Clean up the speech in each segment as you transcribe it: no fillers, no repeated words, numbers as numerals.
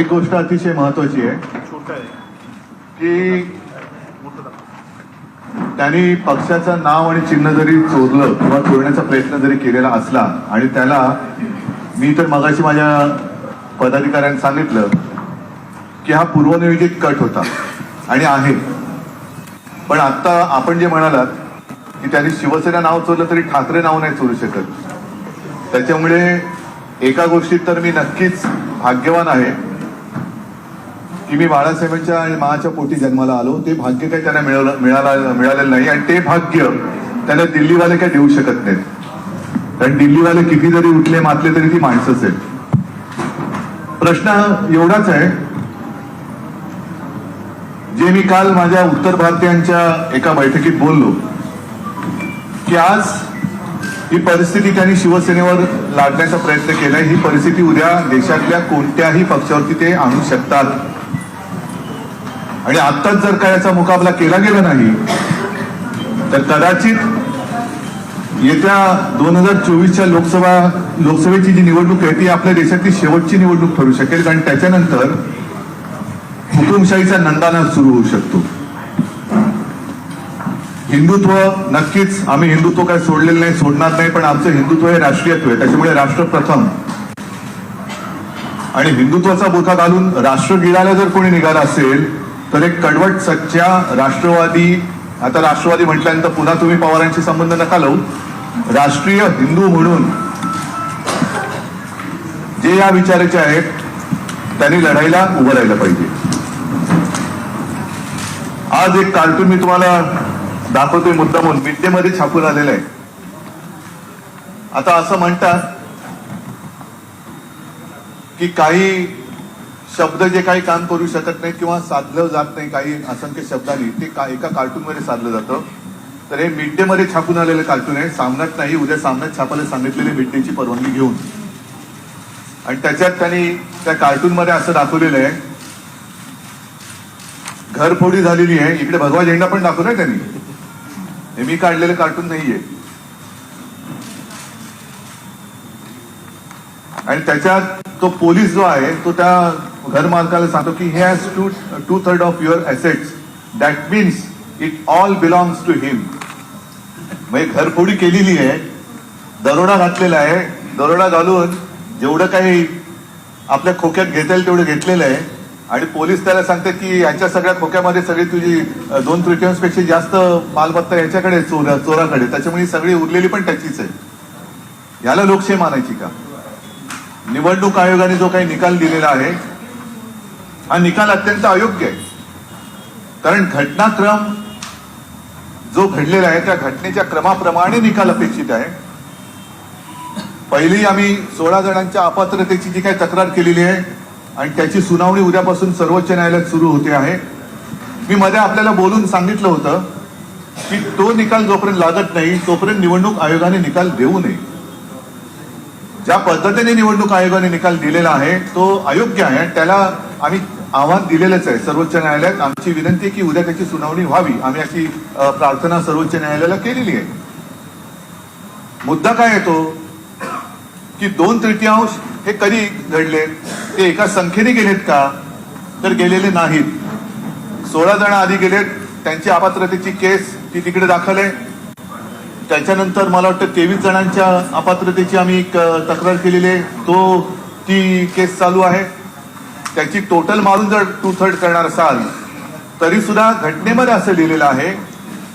गोष्ट अतिशय महत्वाची आहे की त्यांनी पक्षाचं नाव आणि चिन्ह जरी चोरलं किंवा चोरण्याचा प्रयत्न जरी केलेला असला आणि त्याला मी तर मगाशी माझ्या पदाधिकाऱ्यांनी सांगितलं की हा पूर्वनियोजित कट होता आणि आहे. पण आता आपण जे म्हणालात की त्यांनी शिवसेना नाव चोरलं तरी ठाकरे नाव नाही चोरू शकत. त्याच्यामुळे एका गोष्टीत तर मी नक्कीच भाग्यवान आहे की मी बाळासाहेबांच्या आणि माच्या पोटी जन्माला आलो. ते भाग्य काही त्यांना मिळालेलं नाही आणि ते भाग्य त्यांना दिल्लीवाले काही देऊ शकत नाहीत. कारण दिल्लीवाले किती जरी उठले मातले तरी ती माणसंच आहेत. प्रश्न एवढाच आहे जे मी काल माझ्या उत्तर भारतीयांच्या एका बैठकीत बोललो की आज ही परिस्थिती त्यांनी शिवसेनेवर लादण्याचा प्रयत्न केलाय. ही परिस्थिती उद्या देशातल्या कोणत्याही पक्षावरती ते आणू शकतात आणि आत्ताच जर का याचा मुकाबला केला गेला नाही तर कदाचित येत्या 2024च्या लोकसभेची जी निवडणूक आहे ती आपल्या देशातली शेवटची निवडणूक ठरू शकेल. कारण त्याच्यानंतर हुकुमशाहीचा नंदाना सुरू होऊ शकतो. हिंदुत्व नक्कीच आम्ही हिंदुत्व काय सोडलेलं नाही, सोडणार नाही. पण आमचं हिंदुत्व हे राष्ट्रीयत्व आहे. त्याच्यामुळे राष्ट्र प्रथम आणि हिंदुत्वाचा बोथा घालून राष्ट्र गिळायला जर कोणी निघाला असेल तर एक कडवट सच्च्या राष्ट्रवादी, आता राष्ट्रवादी म्हटल्यानंतर पुन्हा तुम्ही पवारांशी संबंध नका लावू, राष्ट्रीय हिंदू म्हणून जे या विचाराचे आहेत त्यांनी लढाईला उभं राहिलं पाहिजे. आज एक कार्टून मी तुम्हाला दाखवतोय मुद्दामून, मिड डे मध्ये छापून आलेलं आहे. आता असं म्हणतात की काही शब्द जे काही काम करू शकत नाहीत किंवा साधलं जात नाही काही असंख्य शब्दांनी ते एका कार्टून मध्ये साधलं जातं. तर हे मिड डे मध्ये छापून आलेलं कार्टून आहे. सामन्यात नाही, उद्या सामन्यात छापायला सांगितलेले मिड डेची परवानगी घेऊन. आणि त्याच्यात त्यांनी त्या कार्टून मध्ये असं दाखवलेलं आहे, घरफोडी झालेली आहे. इकडे भगवा झेंडा पण दाखवलाय त्यांनी. हे मी काढलेलं कार्टून नाहीये. आणि त्याच्यात तो पोलीस जो आहे तो त्या घर मालकाला सांगतो की he has 2/3 of your assets. That means it all belongs to him. म्हणजे घरफोडी केलेली आहे, दरोडा घातलेला आहे, दरोडा घालून जेवढं काही आपल्या खोक्यात घेता येईल तेवढं घेतलेलं आहे. आणि पोलीस त्याला सांगतात की याच्या सगळ्या खोक्यामध्ये सगळी तुझी 2/3 पेक्षा जास्त मालमत्ता याच्याकडे चोराकडे, त्याच्यामुळे सगळी उरलेली पण त्याचीच आहे. याला लोकशाही मानायची का? निवडणूक आयोगाने जो काही निकाल दिलेला आहे हा निकाल अत्यंत अयोग्य आहे. कारण घटनाक्रम जो घडलेला आहे त्या घटनेच्या क्रमाप्रमाणे निकाल अपेक्षित आहे. पहिली आम्ही 16 जणांच्या अपात्रतेची जी काही तक्रार केलेली आहे आणि त्याची सुनावणी उद्यापासून सर्वोच्च न्यायालयात सुरू होते आहे. मी मध्ये आपल्याला बोलून सांगितलं होतं की तो निकाल जोपर्यंत लागत नाही तोपर्यंत निवडणूक आयोगाने निकाल देऊ नये. ज्या पद्धतीने निवडणूक आयोगाने निकाल दिलेला आहे तो अयोग्य आहे आणि त्याला आम्ही आव्हान दिलेलंच आहे सर्वोच्च न्यायालयात. आमची विनंती आहे की उद्या त्याची सुनावणी व्हावी. आम्ही अशी प्रार्थना सर्वोच्च न्यायालयाला केलेली आहे. मुद्दा काय येतो की 2/3 हे कधी घडले? ते एका संख्येने गेलेत का? तर गेलेले नाहीत. 16 जण आधी गेलेत, त्यांची अपात्रतेची केस ती तिकडे दाखल आहे. त्याच्यानंतर मला वाटतं 23 जणांच्या अपात्रतेची आम्ही तक्रार केलेली आहे, ती केस चालू आहे. त्याची टोटल मारून जर 2/3 करणार असाल तरी सुद्धा घटनेमध्ये असं लिहिलेलं आहे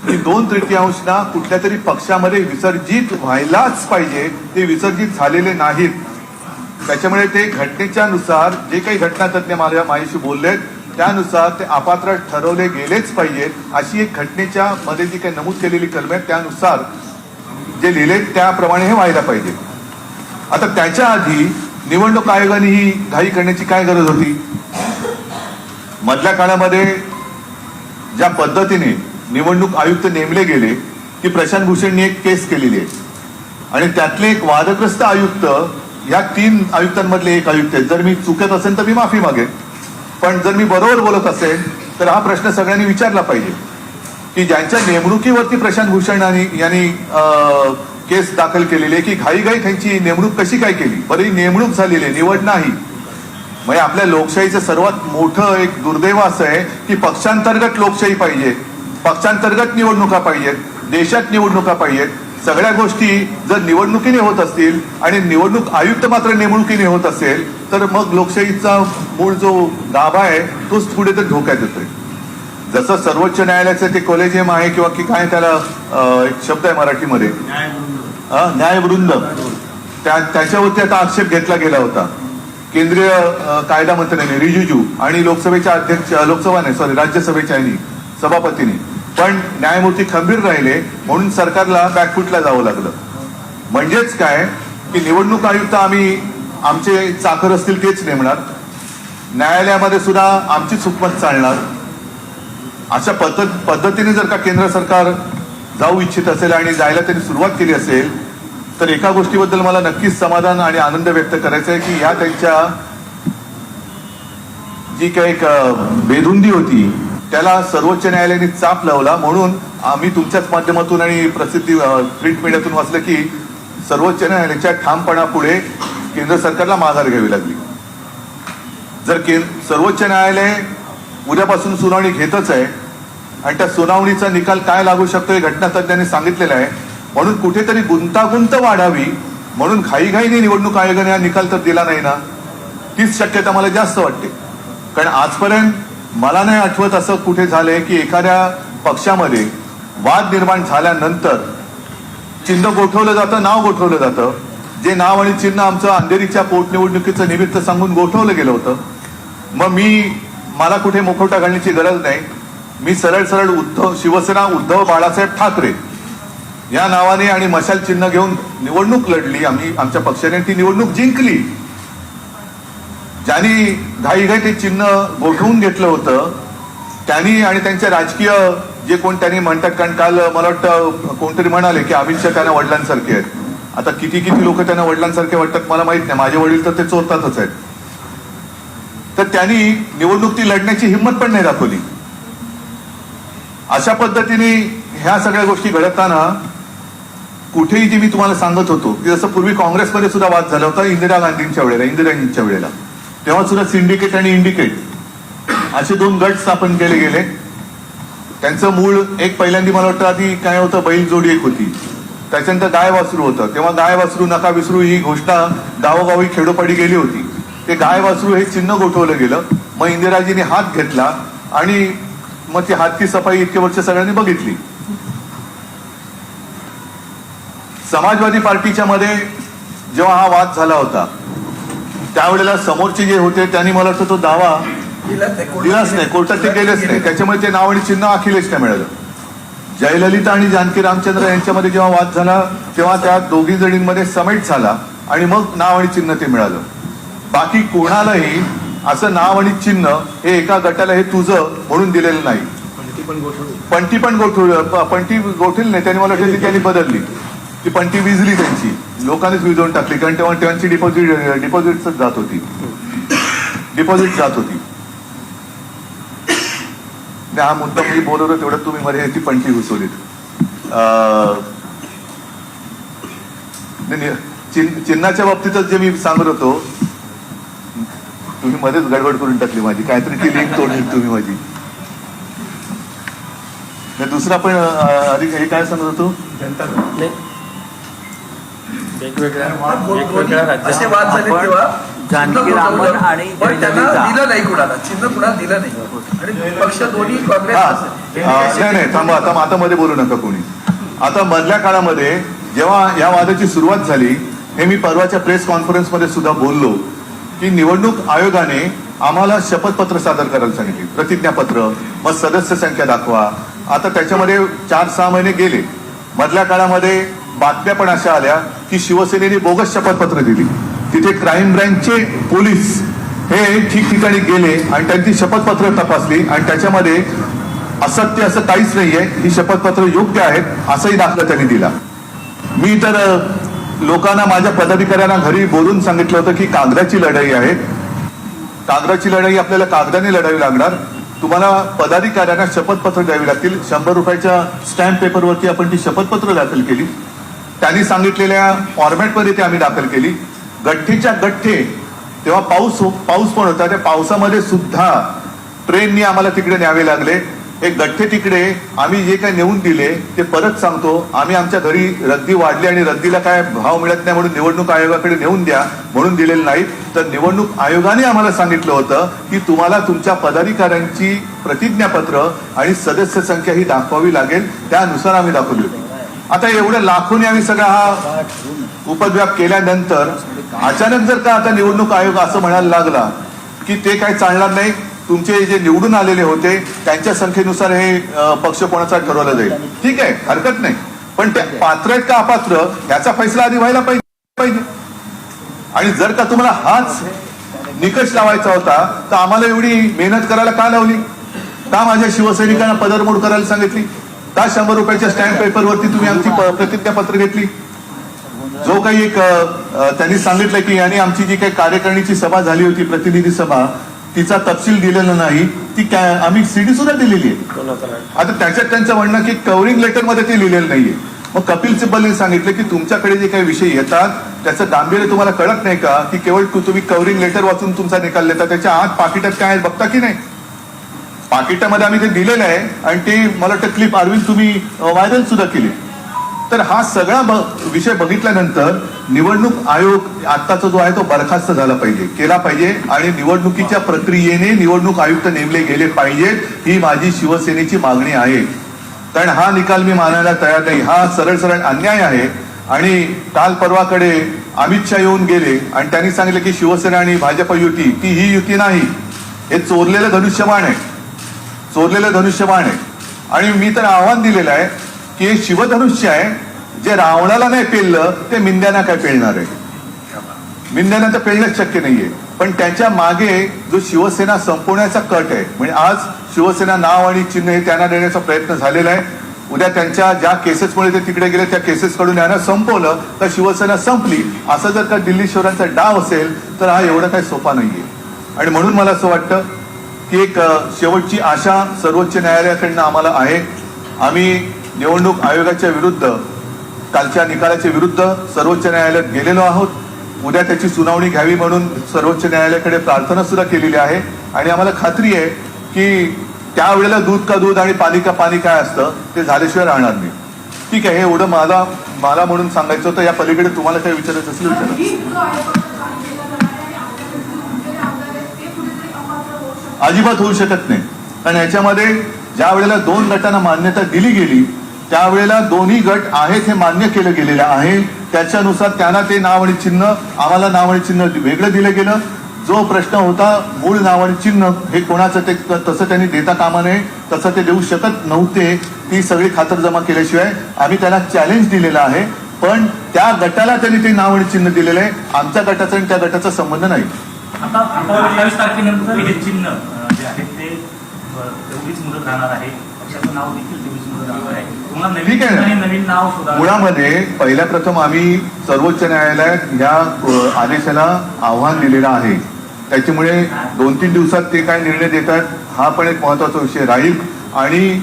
की 2/3 ना कुठल्या तरी पक्षामध्ये विसर्जित व्हायलाच पाहिजे. ते विसर्जित झालेले नाहीत. त्याच्यामुळे ते घटनेच्या नुसार जे काही घटनातज्ञ माझ्याशी बोललेत त्यानुसार ते अपात्र ठरवले गेलेच पाहिजेत. अशी एक घटनेच्या मध्ये जी काही नमूद केलेली कलम आहे त्यानुसार जे लिहिले त्याप्रमाणे हे व्हायला पाहिजे. आता त्याच्या आधी निवडणूक आयोगाने ही घाई करण्याची काय गरज होती? मधल्या काळामध्ये ज्या पद्धतीने निवडणूक आयुक्त नेमले गेले की प्रशांत भूषणनी एक केस केलेली आहे आणि त्यातले एक वादग्रस्त आयुक्त या 3 आयुक्तांमधले एक आयुक्त आहेत. जर मी चुकत असेल तर मी माफी मागेन, पण जर मी बरोबर बोलत असेल तर हा प्रश्न सगळ्यांनी विचारला पाहिजे की ज्यांच्या नेमणुकीवरती प्रशांत भूषण यांनी केस दाखल केलेली आहे की घाईघाई त्यांची नेमणूक कशी काय केली? बरी नेमणूक झालेली आहे, निवड नाही. म्हणजे आपल्या लोकशाहीचं सर्वात मोठं एक दुर्दैव असं आहे की पक्षांतर्गत लोकशाही पाहिजे, पक्षांतर्गत निवडणुका पाहिजेत, देशात निवडणुका पाहिजेत. सगळ्या गोष्टी जर निवडणुकीने होत असतील आणि निवडणूक आयुक्त मात्र नेमणुकीने होत असेल तर मग लोकशाहीचा मूळ जो गाभा आहे तोच कुठेतरी धोक्यात येतोय. जसं सर्वोच्च न्यायालयाचं ते कॉलेजियम आहे किंवा की काय त्याला एक शब्द आहे मराठीमध्ये न्यायवृंद, त्याच्यावरती आता आक्षेप घेतला गेला होता केंद्रीय कायदा मंत्र्यांनी रिजिजू आणि लोकसभेच्या अध्यक्ष राज्यसभेच्या सभापतींनी. पण न्यायमूर्ती खंबीर राहिले म्हणून सरकारला बॅकफुटला जावं लागलं. म्हणजेच काय की निवडणूक आयुक्त आम्ही आमचे चाकर असतील तेच नेमणार, न्यायालयामध्ये सुद्धा आमचीच हुकूमत चालणार. अशा पद्धतीने जर का केंद्र सरकार जाऊ इच्छित असेल आणि जायला त्यांनी सुरुवात केली असेल तर एका गोष्टीबद्दल मला नक्कीच समाधान आणि आनंद व्यक्त करायचा आहे की ह्या त्यांच्या जी काही एक बेधुंदी होती त्याला सर्वोच्च न्यायालयाने चाप लावला. म्हणून आम्ही तुमच्याच माध्यमातून आणि प्रसिद्धी प्रिंट मीडियातून वाचलं की सर्वोच्च न्यायालयाच्या ठामपणापुढे केंद्र सरकारला माघार घ्यावी लागली. जर सर्वोच्च न्यायालय उद्यापासून सुनावणी घेतच आहे आणि त्या सुनावणीचा निकाल काय लागू शकतो हे घटनातज्ञांनी सांगितलेलं आहे. म्हणून कुठेतरी गुंतागुंत वाढावी म्हणून घाईघाईने निवडणूक आयोगाने हा निकाल तर दिला नाही ना, तीच शक्यता मला जास्त वाटते. कारण आजपर्यंत मला नाही आठवत असं कुठे झालंय की एखाद्या पक्षामध्ये वाद निर्माण झाल्यानंतर चिन्ह गोठवलं जातं, नाव गोठवलं जातं. जे नाव आणि चिन्ह आमचं अंधेरीच्या पोटनिवडणुकीचं निमित्त सांगून गोठवलं गेलं होतं. मग मला कुठे मुखवटा घालण्याची गरज नाही. मी सरळ सरळ शिवसेना उद्धव बाळासाहेब ठाकरे या नावाने आणि मशाल चिन्ह घेऊन निवडणूक लढली. आमच्या पक्षाने ती निवडणूक जिंकली. ज्यांनी घाईघाई ते चिन्ह गोठवून घेतलं होतं त्यांनी आणि त्यांच्या राजकीय जे कोण त्यांनी म्हणतात, कारण काल मला वाटतं कोणतरी म्हणाले की अमित शहा त्यांना वडिलांसारखे आहेत. आता किती लोक त्यांना वडिलांसारखे वाटतात मला माहित नाही, माझे वडील तर ते चोरतातच आहेत. तर त्यांनी निवडणूक ती लढण्याची हिंमत पण नाही दाखवली. अशा पद्धतीने ह्या सगळ्या गोष्टी घडताना कुठेही जी मी तुम्हाला सांगत होतो की जसं पूर्वी काँग्रेसमध्ये सुद्धा वाद झाला होता इंदिराजींच्या वेळेला, तेव्हा सुद्धा सिंडिकेट आणि इंडिकेट असे दोन गट स्थापन केले गेले. त्यांचं मूळ एक पहिल्यांदा मला वाटतं आधी काय होतं, बैल जोडी एक होती, त्याच्यानंतर गाय वासरू होतं. तेव्हा गाय वासरू नका विसरू ही घोषणा गावोगावी खेडोपाडी गेली होती. ते गाय वासरू हे चिन्ह गोठवलं गेलं. मग इंदिराजींनी हात घेतला आणि मग ती हातची सफाई इतके वर्ष सगळ्यांनी बघितली. समाजवादी पार्टीच्या मध्ये जेव्हा हा वाद झाला होता त्यावेळेला समोरचे जे होते त्यांनी मला वाटतं तो दावा दिलाच नाही, कोर्टात ते गेलेच नाही. त्याच्यामुळे ते नाव आणि चिन्ह अखिलेशला मिळालं. जयललिता आणि जानकी रामचंद्र यांच्यामध्ये जेव्हा वाद झाला तेव्हा त्या दोघी जणींमध्ये समेट झाला आणि मग नाव आणि चिन्ह ते मिळालं. बाकी कोणालाही असं नाव आणि चिन्ह हे एका गटाला हे तुझं म्हणून दिलेलं नाही. पंटी पण गोठवली नाही त्यांनी, मला वाटतं त्यांनी बदलली. ती पंटी विजली त्यांची, लोकांनीच विजवून टाकली. कारण तेव्हा त्यांची डिपॉझिट जात होती. हा मुद्दा मी बोलवलं तेवढं तुम्ही मध्ये ती पंटी घुसवलीत. चिन्हाच्या बाबतीतच जे मी सांगत होतो तुम्ही मध्येच गडबड करून टाकली माझी, काहीतरी ती लिंक तोडली तुम्ही माझी. दुसरा पण हे काय सांगत होतो, वेगवेगळ्या असे वाद झाले तेव्हा जानकी रामन आणि दिलं नाही कुणाला चिन्ह, कुणाला दिलं नाही आणि पक्ष दोन्ही काँग्रेस नाही थांबा आता मध्ये बोलू नका कोणी. आता मधल्या काळामध्ये जेव्हा या वादाची सुरुवात झाली हे मी परवाच्या प्रेस कॉन्फरन्समध्ये सुद्धा बोललो की निवडणूक आयोगाने आम्हाला शपथपत्र सादर करायला सांगितले, प्रतिज्ञापत्र, मग सदस्य संख्या दाखवा. आता त्याच्यामध्ये 4-6 महिने गेले. मधल्या काळामध्ये बातम्या पण अशा आल्या की शिवसेनेने बोगस शपथपत्र दिली. तिथे क्राईम ब्रँचचे पोलीस हे ठिकठिकाणी गेले आणि त्यांची शपथपत्र तपासली आणि त्याच्यामध्ये असत्य असं काहीच नाहीये, ही शपथपत्र योग्य आहेत असंही दाखला त्यांनी दिला. मी तर लोकांना, माझ्या पदाधिकाऱ्यांना घरी बोलून सांगितलं होतं की कागदाची लढाई आहे, कागदाची लढाई आपल्याला कागदाने लढावी लागणार. तुम्हाला पदाधिकाऱ्यांना शपथपत्र द्यावी लागतील. 100 रुपयाच्या स्टॅम्प पेपरवरती आपण ती शपथपत्र दाखल केली. त्यांनी सांगितलेल्या फॉर्मॅटमध्ये ती आम्ही दाखल केली. गठ्ठेच्या गठ्ठे तेव्हा पाऊस पण होता. त्या पावसामध्ये सुद्धा ट्रेननी आम्हाला तिकडे न्यावे लागले. हे गठ्ठे तिकडे आम्ही जे काही नेऊन दिले ते परत सांगतो, आम्ही आमच्या घरी रद्दी वाढली आणि रद्दीला काय भाव मिळत नाही म्हणून निवडणूक आयोगाकडे नेऊन द्या म्हणून दिलेलं नाही. तर निवडणूक आयोगाने आम्हाला सांगितलं होतं की तुम्हाला तुमच्या पदाधिकाऱ्यांची प्रतिज्ञापत्र आणि सदस्य संख्या ही दाखवावी लागेल. त्यानुसार आम्ही दाखवली. आता एवढ्या लाखोनी आम्ही सगळा हा उपद्व्याप केल्यानंतर अचानक जर का आता निवडणूक आयोग असं म्हणायला लागला की ते काय चालणार नाही, तुमचे जे निवडून आलेले होते त्यांच्या संख्येनुसार हे पक्ष कोणाचा ठरवला जाईल, ठीक आहे, हरकत नाही. पण ते पात्र आहेत का अपात्र याचा फैसला आधी व्हायला पाहिजे. आणि जर का तुम्हाला हाच निकष लावायचा होता तर आम्हाला एवढी मेहनत करायला का लावली? का माझ्या शिवसैनिकांना पदरमोड करायला सांगितली? का 100 रुपयाच्या स्टॅम्प पेपरवरती तुम्ही आमची प्रतिज्ञापत्र घेतली? जो काही एक त्यांनी सांगितलं की आणि आमची जी काही कार्यकारिणीची सभा झाली होती, प्रतिनिधी सभा, तिचा तपशील दिलेला नाही, ती आम्ही सीडी सुद्धा दिलेली आहे. आता त्याच्यात त्यांचं म्हणणं की कव्हरिंग लेटर मध्ये ते लिहिलेलं नाहीये. मग कपिल सिब्बलने सांगितलं की तुमच्याकडे जे काही विषय येतात त्याचं गांभीर्य तुम्हाला कळत नाही का, की केवळ तुम्ही कव्हरिंग लेटर वाचून तुमचा निकाल देता, त्याच्या आत पाकिटात काय आहे बघता की नाही? पाकिटामध्ये आम्ही ते दिलेलं आहे आणि ते मला वाटतं क्लिप अरविंद तुम्ही व्हायरल सुद्धा केली. तर हा सगळा विषय बघितल्यानंतर निवडणूक आयोग आत्ताचा जो आहे तो बरखास्त झाला पाहिजे, केला पाहिजे आणि निवडणुकीच्या प्रक्रियेने निवडणूक आयुक्त नेमले गेले पाहिजेत, ही माझी शिवसेनेची मागणी आहे. कारण हा निकाल मी मानायला तयार नाही. हा सरळ सरळ अन्याय आहे. आणि काल परवाकडे अमित शहा येऊन गेले आणि त्यांनी सांगितलं की शिवसेना आणि भाजप युती, ती ही युती नाही, हे चोरलेलं धनुष्यबाण आहे, चोरलेलं धनुष्यबाण आहे. आणि मी तर आव्हान दिलेलं आहे की हे शिवधनुष्य आहे, जे रावणाला नाही पेललं ते मिंद्यांना काय पेलणार आहे? मिंद्यांना तर पेलणंच शक्य नाहीये. पण त्याच्या मागे जो शिवसेना संपवण्याचा कट आहे, म्हणजे आज शिवसेना नाव आणि चिन्ह हे त्यांना देण्याचा प्रयत्न झालेला आहे. उद्या त्यांच्या ज्या केसेसमुळे ते तिकडे गेले त्या केसेस कडून यांना संपवलं तर शिवसेना संपली. असं जर का दिल्ली शहरांचा डाव असेल तर हा एवढा काही सोपा नाहीये. आणि म्हणून मला असं वाटतं की एक शेवटची आशा सर्वोच्च न्यायालयाकडनं आम्हाला आहे. आम्ही निवडणूक आयोगाच्या विरुद्ध, कालच्या निकालाच्या विरुद्ध सर्वोच्च न्यायालयात गेलेलो आहोत. उद्या त्याची सुनावणी घ्यावी म्हणून सर्वोच्च न्यायालयाकडे प्रार्थना सुद्धा केलेली आहे. आणि आम्हाला खात्री आहे की त्यावेळेला दूध का दूध आणि पाणी का पाणी काय असतं ते झाल्याशिवाय राहणार नाही. ठीक आहे, हे एवढं मला म्हणून सांगायचं होतं. या पलीकडे तुम्हाला काही विचारायचं असेल विचारा. अजिबात होऊ शकत नाही. कारण याच्यामध्ये ज्या वेळेला 2 गटांना मान्यता दिली गेली त्यावेळेला दोन्ही गट आहेत हे मान्य केलं गेलेलं आहे. त्याच्यानुसार त्यांना ते नाव आणि चिन्ह, आम्हाला नाव आणि चिन्ह वेगळं दिलं गेलं. जो प्रश्न होता मूळ नाव आणि चिन्ह हे कोणाचं ते तसं त्यांनी देता कामा नये, तसं ते देऊ शकत नव्हते. ती सगळी खातरजमा केल्याशिवाय आम्ही त्याला चॅलेंज दिलेलं आहे. पण त्या गटाला त्यांनी ते नाव आणि चिन्ह दिलेलं आहे. आमच्या गटाचा आणि त्या गटाचा संबंध नाही. आता 28 तारखेनंतर हे चिन्ह जे आहे ते तेवढीच मुदत राहणार आहे. पक्षाचं नाव देखील तेवढीच मुदत राहणार आहे. तुम्हाला ठीक आहे. नवीन नाव शोधा. मुळामध्ये पहिल्या प्रथम आम्ही सर्वोच्च न्यायालयात या आदेशाला आव्हान दिलेलं आहे. त्याच्यामुळे 2-3 दिवसात ते काय निर्णय देतात हा पण एक महत्वाचा विषय राहील. आणि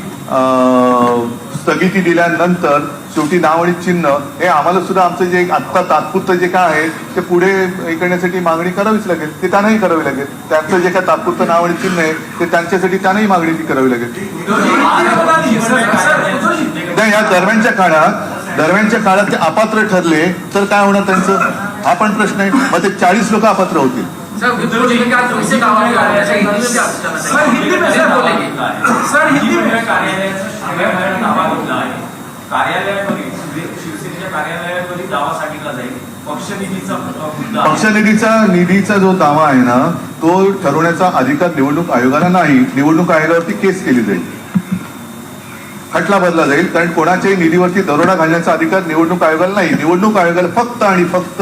स्थगिती दिल्यानंतर शेवटी नाव आणि चिन्ह हे आम्हाला सुद्धा आमचं जे आत्ता तात्पुरतं जे काय आहे ते पुढे हे करण्यासाठी मागणी करावीच लागेल. ते त्यांनाही करावी लागेल. त्यांचं जे काय तात्पुरतं नाव आणि चिन्ह आहे ते त्यांच्यासाठी त्यांनाही मागणी ती करावी लागेल. या दरम्यानच्या काळात ते अपात्र ठरले तर काय होणार त्यांचं, हा पण प्रश्न आहे. मग ते 40 लोक अपात्र होतील. निधीचा जो दावा आहे ना तो ठरवण्याचा अधिकार निवडणूक आयोगाला नाही. निवडणूक आयोगावरती केस केली जाईल, खटला भरला जाईल. कारण कोणाच्याही निधीवरती दरोडा घालण्याचा अधिकार निवडणूक आयोगाला नाही. निवडणूक आयोगाला फक्त आणि फक्त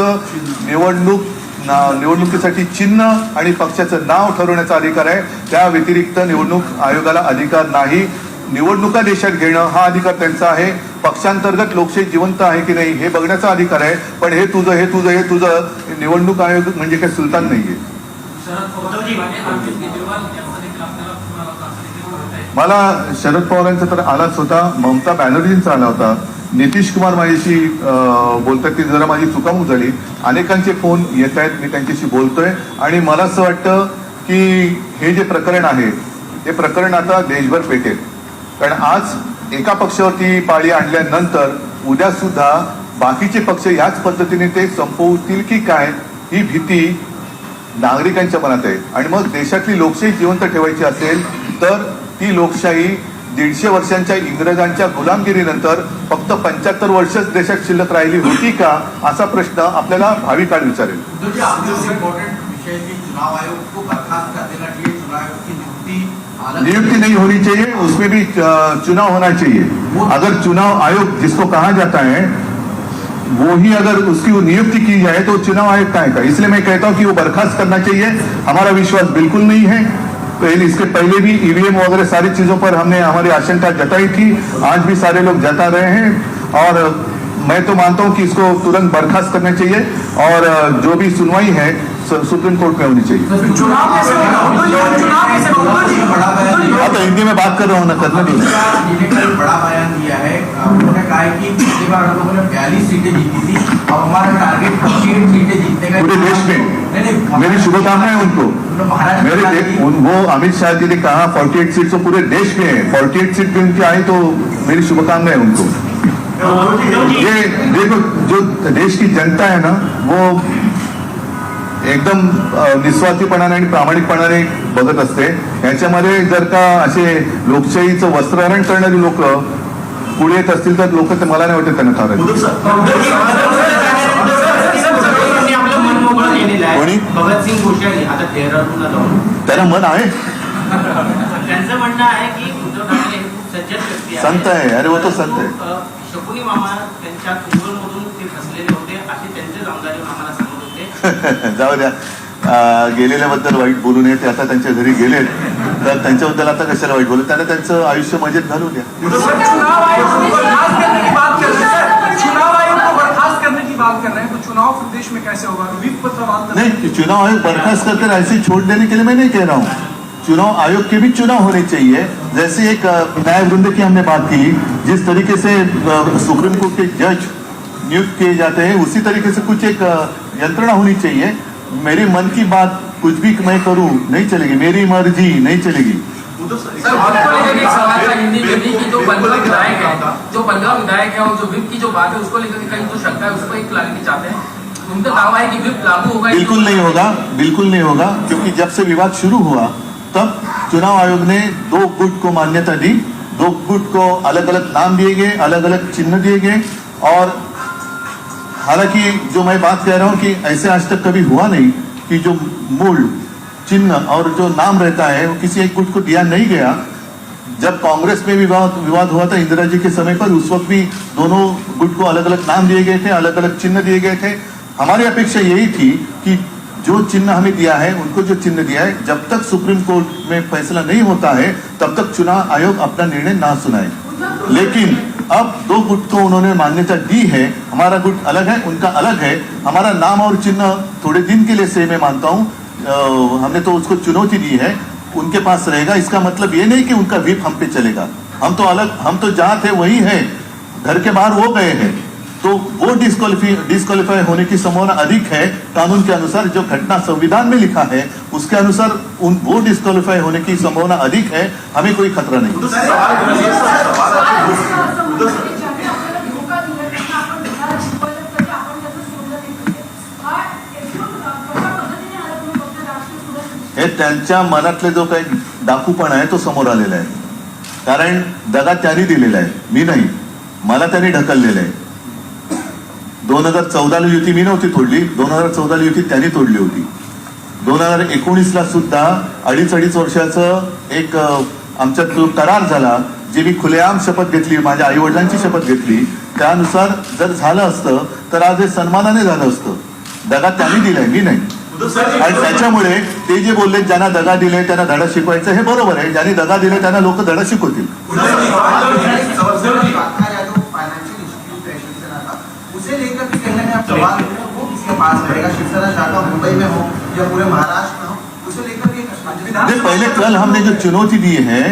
निवडणुकीसाठी चिन्ह आणि पक्षाचं नाव ठरवण्याचा अधिकार आहे. त्या व्यतिरिक्त निवडणूक आयोगाला अधिकार नाही. निवडणुका देशात घेणं हा अधिकार त्यांचा आहे. पक्षांतर्गत लोकशाही जिवंत आहे की नाही हे बघण्याचा अधिकार आहे. पण हे तुझं निवडणूक आयोग म्हणजे काही सुलतान नाहीये. मला शरद पवारांचा तर आलाच होता, ममता बॅनर्जींचा आला होता. नितीश कुमार माझ्याशी बोलतात की जरा माझी चुकामुक झाली. अनेकांचे फोन येत आहेत, मी त्यांच्याशी बोलतोय आणि मला असं वाटतं की हे जे प्रकरण आहे हे प्रकरण आता देशभर पेटेल. कारण आज एका पक्षावरती पाळी आणल्यानंतर उद्या सुद्धा बाकीचे पक्ष याच पद्धतीने ते संपवतील की काय ही भीती नागरिकांच्या मनात आहे. आणि मग देशातली लोकशाही जिवंत ठेवायची असेल तर ती लोकशाही 150 वर्षांच्या इंग्रजांच्या गुलामगिरीनंतर फक्त 75 वर्षच देशात शिल्लक राहिली होती का असा प्रश्न आपल्याला भावी काळ विचारेल. चुनाव आयोग को बर्खास्त कर देना चाहिए, चुनाव आयोग की नियुक्ति नहीं होनी चाहिए, उसमें भी चुनाव होना चाहिए. अगर चुनाव आयोग जिसको कहा जाता है वो ही अगर उसकी नियुक्ति की जाए तो चुनाव आयोग का है. इसलिए मैं कहता हूं कि वो बर्खास्त करना चाहिए. हमारा विश्वास बिल्कुल नहीं है. पहले इसके पहले भी ईवीएम वगैरह सारी चीजों पर हमने हमारी आशंका जताई थी, आज भी सारे लोग जता रहे हैं और मैं तो मानता हूं कि इसको तुरंत बर्खास्त करना चाहिए और जो भी सुनवाई है सुप्रीम कोर्ट में होनी चाहिए. तो हिंदी में बात कर रहा हूँ ना, करने दो. बड़ा बयान दिया है, उन्होंने कहा है कि पिछली बार हम लोगों ने 42 सीटें जीती थी, अब हमारा टारगेट 48 सीटें जीतने का. पूरे देश में मेरी शुभकामनाएं उनको. वो अमित शाह जी ने कहा 48 सीट तो पूरे देश में है, 48 सीट भी उनकी आई तो मेरी शुभकामनाएं उनको. ये देखो जो देश की जनता है ना वो एकदम निस्वार्थीपणाने आणि प्रामाणिकपणाने बघत असते. याच्यामध्ये जर का असे लोकशाहीचं वस्त्रहरण करणारी लोक पुढे येत असतील तर लोक मला नाही वाटत त्यांना थांबेल. कोणी भगतसिंग कोश्यारी आता देहरादूनला जाऊन त्याला मन आहे, त्यांचं म्हणणं आहे की उद्धव ठाकरे हे खूप सज्जन व्यक्ती आहे, संत आहे. अरे वो तो संत आहे. शकुनी मामा त्यांच्या कुंभमधून ते फसलेले होते असे त्यांचे आमदार आम्हाला सांगत होते. जाऊ द्या, गेलेल्याबद्दल वाईट बोलू नये. ते आता त्यांच्या घरी गेलेत तर त्यांच्याबद्दल आता कशाला वाईट बोलू. त्यांना त्यांचं आयुष्य मजेत घालू द्या. चुनाव आयोग को बर्खास्त करने की बात कर रहे हैं, चुनाव आयोग को बर्खास्त करने की बात कर रहे हैं, तो चुनाव प्रदेश में कैसे होगा? विप पत्रवाद नहीं, चुनाव आयोग बर्खास्त करके ऐसे छोड़ देने के लिए मैं नहीं कह रहा हूँ. चुनाव आयोग के भी चुनाव होने चाहिए. जैसे एक न्यायवृंद की हमने बात की, जिस तरीके से सुप्रीम कोर्ट के जज नियुक्त किए जाते हैं उसी तरीके से कुछ एक यंत्रणा होनी चाहिए. मेरी मन की बात कुछ भी मैं करूं नहीं चलेगी, मेरी मर्जी नहीं चलेगी. सर आपको लेकर एक सवाल था हिंदी में भी कि जो बलगांव विधायक है और जो विप की जो बात है उसको लेकर कहीं तो शंका है, उसको एक क्लैरिटी चाहते हैं. उनका दावा है कि विप लागू होगा. बिल्कुल नहीं होगा, बिल्कुल नहीं होगा. क्योंकि जब से विवाद शुरू हुआ तब चुनाव आयोग ने 2 गुट को मान्यता दी. 2 गुट को अलग अलग नाम दिए गए, अलग अलग चिन्ह दिए गए. और हालांकि जो मैं बात कह रहा हूं कि ऐसे आज तक कभी हुआ नहीं कि जो मूल चिन्ह और जो नाम रहता है वो किसी एक गुट को दिया नहीं गया. जब कांग्रेस में विवाद हुआ था इंदिरा जी के समय पर, उस वक्त भी दोनों गुट को अलग अलग नाम दिए गए थे, अलग अलग चिन्ह दिए गए थे. हमारी अपेक्षा यही थी कि जो चिन्ह हमें दिया है उनको जो चिन्ह दिया है, जब तक सुप्रीम कोर्ट में फैसला नहीं होता है तब तक चुनाव आयोग अपना निर्णय ना सुनाए. लेकिन अब 2 गुट को उन्होंने मान्यता दी है. हमारा गुट अलग है, उनका अलग है. हमारा नाम और चिन्ह थोड़े दिन के लिए से मैं मानता हूं, हमने तो उसको चुनौती दी है, उनके पास रहेगा. इसका मतलब ये नहीं कि उनका व्हिप हम पे चलेगा. हम तो अलग, हम तो जहां थे वही है, घर के बाहर वो गए हैं. तो वो डिस्क्वालीफाई होने की संभावना अधिक है. कानून के अनुसार जो घटना संविधान में लिखा है उसके अनुसार वो डिस्क्वालीफाई होने की संभावना अधिक है. हमें कोई खतरा नहीं. हे त्यांच्या मनातले जो काही डाकूपणा आहे तो समोर आलेला आहे. कारण दगा त्यांनी दिलेला आहे, मी नाही. मला त्यांनी ढकललेलं आहे. 2014 युती मी नव्हती तोडली, 2014 युती त्यांनी तोडली होती. 2019 सुद्धा 2.5 वर्षाचं एक आमच्यात जो करार झाला, जी मी खुलेआम शपथ घेतली, माझ्या आई वडिलांची शपथ घेतली, त्यानुसार जर झालं असतं तर आज हे सन्मानाने झालं असतं. दगा त्यांनी दिलाय, मी नाही. आणि त्याच्यामुळे ते जे बोलले ज्यांना दगा दिले त्यांना धडा शिकवायचं हे बरोबर आहे. ज्यांनी दगा दिले त्यांना लोक धडा शिकवतील. उसे लेकर के कहीं ना कहीं सवाल वो किसके पास रहेगा? शिवसेना शाखा मुंबई में हो या पूरे महाराष्ट्र में हो, उसे लेकर के पहले कल हमने जो चुनौती दी है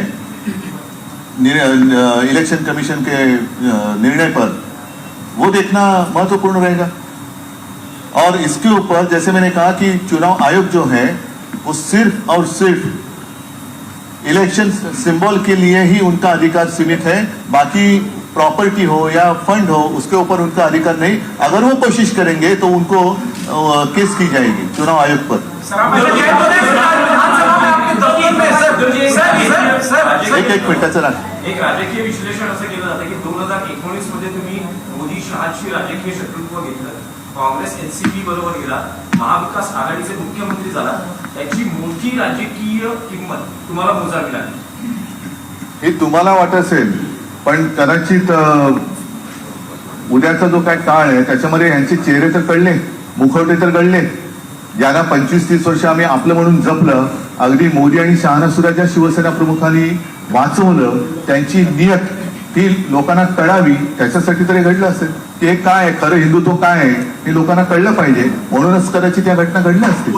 इलेक्शन कमीशन के निर्णय पर, वो देखना महत्वपूर्ण रहेगा। और इसके ऊपर जैसे मैंने कहा कि चुनाव आयोग जो है वो सिर्फ और सिर्फ इलेक्शन सिंबल के लिए ही उनका अधिकार सीमित है, बाकी प्रॉपर्टी हो या फंड हो उसके ऊपर उनका अधिकार नहीं। अगर वो कोशिश करेंगे तो उनको केस की जाएगी चुनाव आयोग पर। एक मिनिट चला। एक राजकीय विश्लेषण असं केलं जातं की 2019 मध्ये तुम्ही मोदी शहाशी राजकीय शत्रुत्व घेतलं, काँग्रेस एनसीपी बरोबर गेला, महाविकास आघाडीचे मुख्यमंत्री झाला, त्याची मोठी राजकीय किंमत तुम्हाला मोजावी लागली। हे तुम्हाला वाटत असेल, पण कदाचित उद्याचा जो काय काळ आहे त्याच्यामध्ये यांचे चेहरे तर कळले, मुखवटे तर कळले। ज्यांना 25-30 वर्ष आम्ही आपलं म्हणून जपलं, अगदी मोदी आणि शहाना सुद्धा ज्या शिवसेना प्रमुखांनी वाचवलं, त्यांची नियत ती लोकांना कळावी, त्याच्यासाठी तरी घडलं असेल की हे काय आहे, खरं हिंदुत्व काय आहे हे लोकांना कळलं पाहिजे, म्हणूनच कदाचित त्या घटना घडल्या असतील।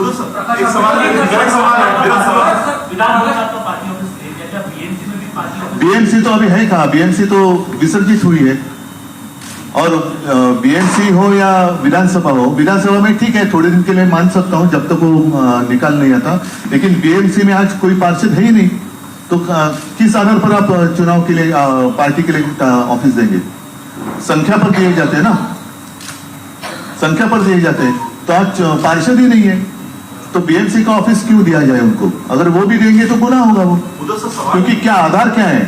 बीएमसी तो अभी है कहाँ, बीएमसी तो विसर्जित हुई है। और बीएमसी हो या विधानसभा हो, विधानसभा में ठीक है थोड़े दिन के लिए मान सकता हूं जब तक वो निकाल नहीं आता, लेकिन बीएमसी में आज कोई पार्षद है ही नहीं, तो किस आधार पर आप चुनाव के लिए पार्टी के लिए ऑफिस देंगे? संख्या पर दिए जाते हैं ना, संख्या पर दिए जाते हैं, तो आज पार्षद ही नहीं है, तो बीएमसी का ऑफिस क्यों दिया जाए उनको? अगर वो भी देंगे तो गुनाह होगा वो, क्योंकि क्या आधार क्या है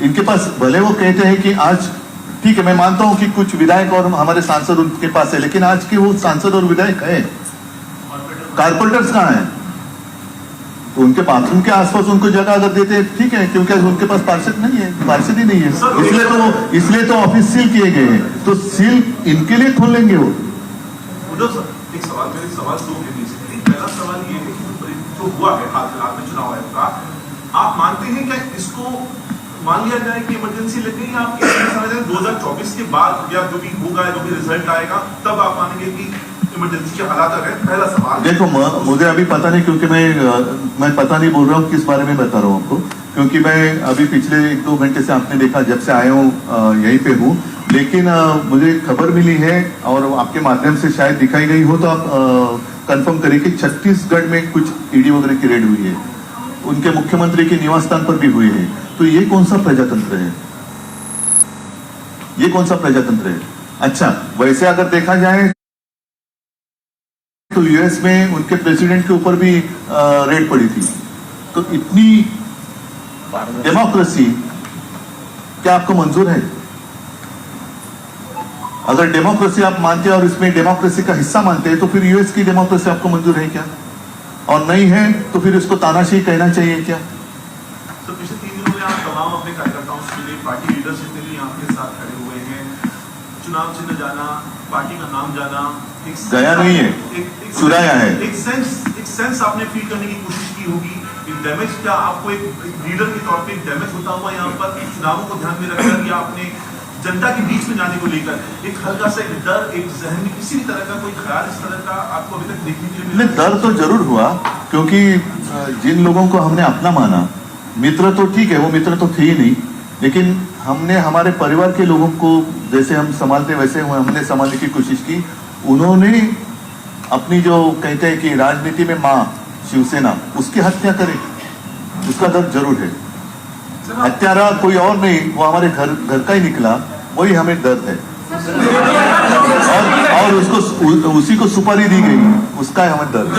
इनके पास? भले वो कहते हैं कि आज ठीक है, मैं मानता हूं कि कुछ विधायक और हमारे सांसद उनके पास है, लेकिन आज के वो सांसद और विधायक है, कारपोरेटर्स कहाँ हैं? तो उनके बाथरूम के आसपास उनको जगह अगर देते हैं ठीक है, क्योंकि उनके पास पार्षद नहीं है, पार्षद ही नहीं है, इसलिए तो ऑफिस सील किए गए हैं, तो सील इनके लिए खोलेंगे वो। एक सवाल मेरे सवाल दो के बीच में, पहला सवाल ये है कि जो हुआ है हाल में चुनाव आयोग का, आप मानते हैं क्या इसको मान लिया जाए कि इमरजेंसी लग गई? आप 2024 के बाद या जो भी होगा, जो भी रिजल्ट आएगा, तब आप मानेंगे कि इमरजेंसी के हालात है? पहला सवाल। देखो मुझे अभी पता नहीं, क्योंकि मैं पता नहीं बोल रहा हूँ किस बारे में बता रहा हूँ आपको, क्योंकि मैं अभी पिछले 1-2 घंटे से आपने देखा जब से आया हूँ यहीं पे हूँ, लेकिन मुझे खबर मिली है और आपके माध्यम से शायद दिखाई गई हो, तो आप कंफर्म करिए कि छत्तीसगढ़ में कुछ ईडी वगैरह की रेड हुई है, उनके मुख्यमंत्री के निवास स्थान पर भी हुई है। तो ये कौन सा प्रजातंत्र है? ये कौन सा प्रजातंत्र है? अच्छा, वैसे अगर देखा जाए तो यूएस में उनके प्रेसिडेंट के ऊपर भी रेड पड़ी थी। तो इतनी डेमोक्रेसी क्या आपको मंजूर है? अगर डेमोक्रेसी आप मानते हैं और इसमें डेमोक्रेसी का हिस्सा मानते हैं, तो फिर यूएस की डेमोक्रेसी आपको मंजूर है क्या? और नहीं है तो फिर इसको तानाशाही कहना चाहिए क्या? तो पिछले 3 दिनों में आप तमाम अपने कार्यकर्ताओं के लिए, पार्टी लीडरशिप के लिए आपके साथ खड़े हुए हैं, चुनाव चिन्ह जाना, पार्टी का नाम जाना, गया नहीं है, चुराया है। एक सेंस आपने फील करने की कोशिश की होगी, एक डैमेज, क्या आपको एक लीडर के तौर पे एक डैमेज होता हुआ यहाँ पर चुनावों को ध्यान में रखकर, या आपने जनता के बीच में जाने को लेकर एक हल्का सा एक डर, एक जहन में किसी भी तरह का कोई ख्याल इस तरह का आपको अभी तक देखने के लिए नहीं? डर तो जरूर हुआ, क्योंकि जिन लोगों को हमने अपना माना, मित्र तो ठीक है, वो मित्र तो थे ही नहीं, लेकिन हमने हमारे परिवार के लोगों को जैसे हम संभालते वैसे हमने संभालने की कोशिश की। उन्होंने अपनी जो कहते हैं कि राजनीति में मां शिवसेना, उसकी हत्या करे, उसका दर्द जरूर है। हत्यारा कोई और नहीं, वो हमारे घर का ही निकला, वही हमें दर्द है। और उसको उसी को सुपारी दी गई, उसका हमें दर्द।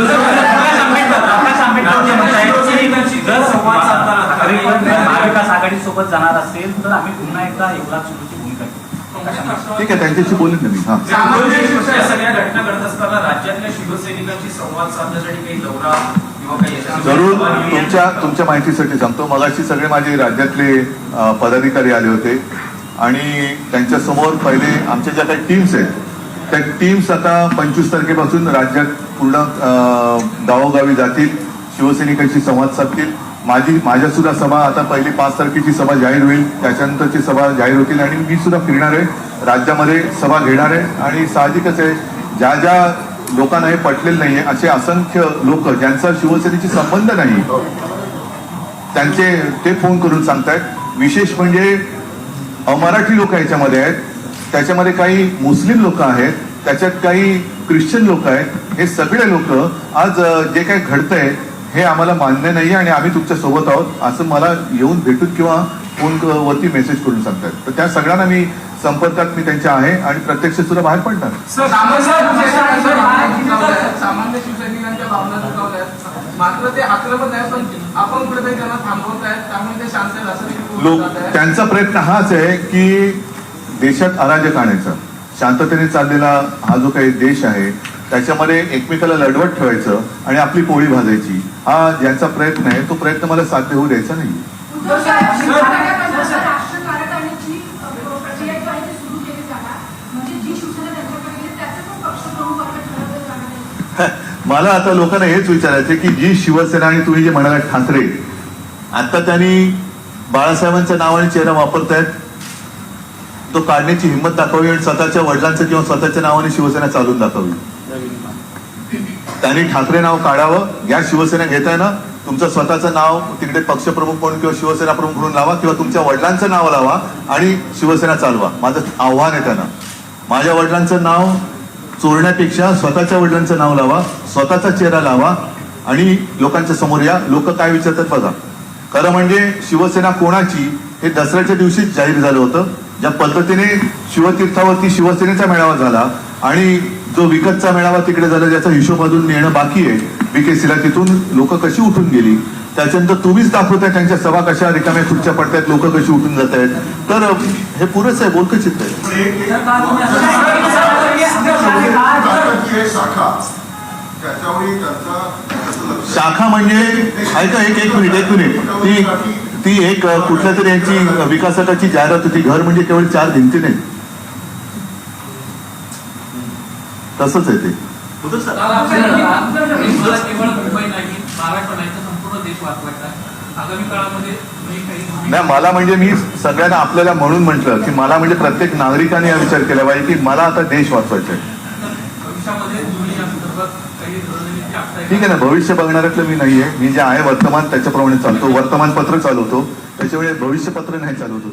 जर संवाद साधला महाविकास आघाडी सोबत जाणार असेल तर आम्ही पुन्हा एकदा एकनाथ शिंदेची भूमिका घेऊ। ठीक आहे, त्यांच्याशी बोलेन ना मी। हा, या सगळ्या घटना घडत असताना राज्यातल्या शिवसैनिकांची संवाद साधण्यासाठी काही दौरा किंवा काही जरूर तुमच्या माहितीसाठी सांगतो, मगाशी सगळे माझे राज्यातले पदाधिकारी आले होते आणि त्यांच्यासमोर पहिले आमच्या ज्या काही टीम्स आहेत त्या टीम्स आता 25 तारखेपासून राज्यात पूर्ण गावोगावी जातील, शिवसैनिकांशी संवाद साधतील। माझ्या सुद्धा सभा आता पहिली 5 तारखेची सभा जाहीर होईल, त्याच्यानंतरची सभा जाहीर होतील आणि मी सुद्धा फिरणार आहे, राज्यामध्ये सभा घेणार आहे। आणि साहजिकच आहे, ज्या लोकांना हे पटलेलं नाहीये असे असंख्य लोक ज्यांचा शिवसेनेशी संबंध नाही, त्यांचे ते फोन करून सांगतायत। विशेष म्हणजे मराठी लोक याच्यामध्ये आहेत, त्याच्यामध्ये काही मुस्लिम लोक आहेत, त्याच्यात काही ख्रिश्चन लोक आहेत. हे सगळे लोक आज जे काही घडतंय हे आम्हाला मान्य नाही आणि आम्ही तुमच्या सोबत आहोत असं मला येऊन भेटून किंवा फोनवरती मेसेज करून सांगतात. तर त्या सगळ्यांना मी संपर्कात मी त्यांच्या आहे आणि प्रत्यक्ष सुद्धा बाहेर पडणार. सामान्य शिवसैनिकांच्या भावना दुखावल्यात, मात्र ते आक्रमक आहे, पण आपण कुठेतरी त्यांना थांबवत आहेत, त्यामुळे ते शांत आहेत असं देखील बोललं जात आहे. त्यांचा प्रयत्न हाच आहे की देशात अराजक आणायचा, शांततेने चाललेला हा जो काही देश आहे त्याच्यामध्ये एकमेकाला लढवत ठेवायचं आणि आपली पोळी भाजायची, हा ज्यांचा प्रयत्न आहे तो प्रयत्न मला साध्य होऊ द्यायचा नाही. मला आता लोकांना हेच विचारायचं की जी शिवसेना आणि तुम्ही जे म्हणाला ठाकरे, आता त्यांनी बाळासाहेबांच्या नावाने चेहरा वापरतायत, तो काढण्याची हिंमत दाखवावी आणि स्वतःच्या वडिलांचं किंवा स्वतःच्या नावाने शिवसेना चालून दाखवावी. त्यांनी ठाकरे नाव काढावं. या शिवसेना घेताय ना, तुमचं स्वतःचं नाव तिकडे पक्षप्रमुख म्हणून किंवा शिवसेना प्रमुख म्हणून लावा किंवा तुमच्या वडिलांचं नाव लावा आणि शिवसेना चालवा. माझं आव्हान आहे त्यांना. माझ्या वडिलांचं नाव चोरण्यापेक्षा स्वतःच्या वडिलांचं नाव लावा, स्वतःचा चेहरा लावा आणि लोकांच्या समोर या. लोक काय विचारतात बघा. खरं म्हणजे शिवसेना कोणाची हे दसऱ्याच्या दिवशीच जाहीर झालं होतं. ज्या पद्धतीने शिवतीर्थावरती शिवसेनेचा मेळावा झाला आणि जो विकतचा मेळावा तिकडे झाला ज्याचा हिशोब अजून येणं बाकी आहे BKC ला, तिथून लोक कशी उठून गेली. त्याच्यानंतर तुम्हीच दाखवताय त्यांच्या सभा कशा रिकाम्या खुर्च्या पडतायत, लोक कशी उठून जात आहेत. तर हे पुरेच आहे, बोलकं चित्र आहे. शाखा म्हणजे ऐका एक मिनिट ती एक कुठल्या तरी यांची विकासकाची जाहिरात होती. घर म्हणजे केवळ 4 भिंती नाही, तसंच आहे ते. केवळ मुंबई नाही, महाराष्ट्र नाही तर संपूर्ण देश वाचवायचा. आगामी काळामध्ये नाही, मला म्हणजे मी सगळ्यांना आपल्याला म्हणून म्हटलं की मला म्हणजे प्रत्येक नागरिकाने हा विचार केला पाहिजे की मला आता देश वाचवायचा आहे. भविष्यामध्ये तुम्ही या संदर्भात काही रणनीती आखताय? ठीक आहे ना, भविष्य बघणाऱ्यातलं मी नाहीये. मी जे आहे वर्तमान त्याच्याप्रमाणे चालतो, वर्तमानपत्र चालवतो, त्याच्यामुळे भविष्यपत्र नाही चालवतो.